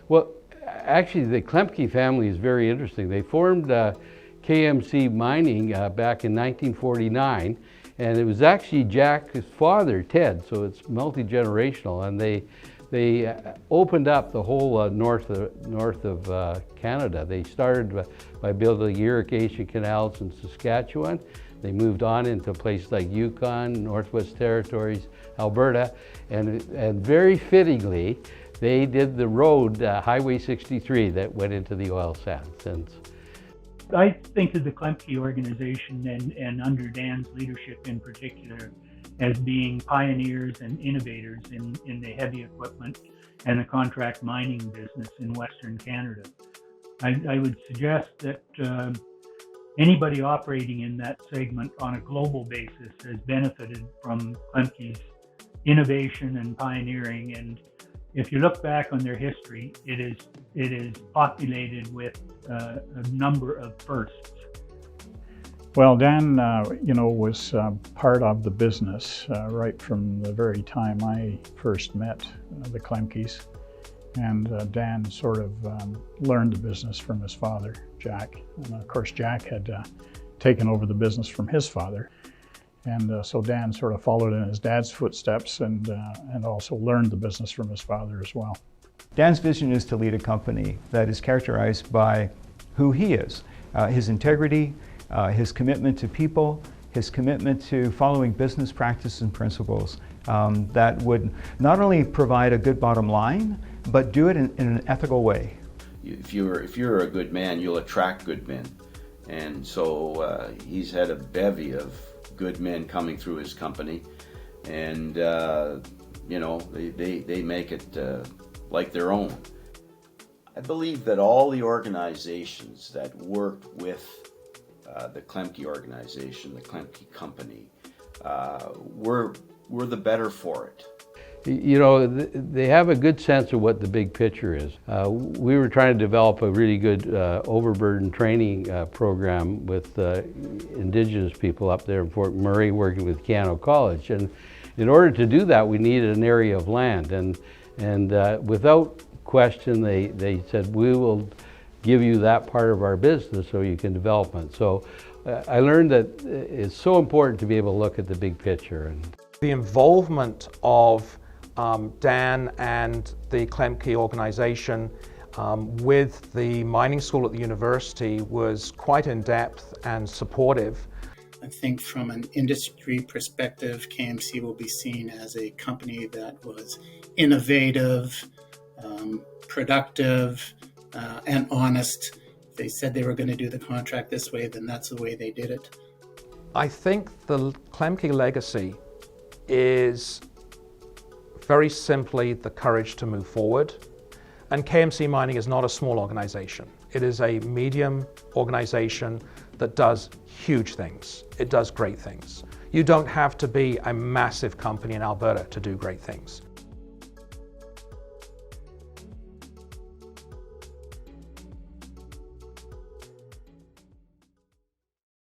Well, actually, the Klemke family is very interesting. They formed KMC Mining back in 1949, and it was actually Jack's father, Ted, so it's multi-generational, and they opened up the whole north of Canada. They started by building irrigation canals in Saskatchewan. They moved on into places like Yukon, Northwest Territories, Alberta, and very fittingly, they did the road, Highway 63, that went into the oil sands. I think of the Klemke organization and under Dan's leadership in particular as being pioneers and innovators in the heavy equipment and the contract mining business in Western Canada. I would suggest that anybody operating in that segment on a global basis has benefited from Klemke's innovation and pioneering. And if you look back on their history, it is populated with a number of firsts. Well, Dan, was part of the business right from the very time I first met the Klemkes. And Dan sort of learned the business from his father, Jack. And of course, Jack had taken over the business from his father. And so Dan sort of followed in his dad's footsteps and also learned the business from his father as well. Dan's vision is to lead a company that is characterized by who he is, his integrity, his commitment to people, his commitment to following business practices and principles that would not only provide a good bottom line, but do it in an ethical way. If you're a good man, you'll attract good men. And so he's had a bevy of good men coming through his company, and they make it like their own. I believe that all the organizations that worked with the Klemke organization, the Klemke company, were the better for it. They have a good sense of what the big picture is. We were trying to develop a really good overburden training program with Indigenous people up there in Fort McMurray, working with Cano College. And in order to do that, we needed an area of land. And without question, they said, we will give you that part of our business so you can develop it. So I learned that it's so important to be able to look at the big picture. The involvement of Dan and the Klemke organization with the mining school at the university was quite in-depth and supportive. I think from an industry perspective, KMC will be seen as a company that was innovative, productive, and honest. If they said they were going to do the contract this way, then that's the way they did it. I think the Klemke legacy is very simply the courage to move forward. And KMC Mining is not a small organization. It is a medium organization that does huge things. It does great things. You don't have to be a massive company in Alberta to do great things.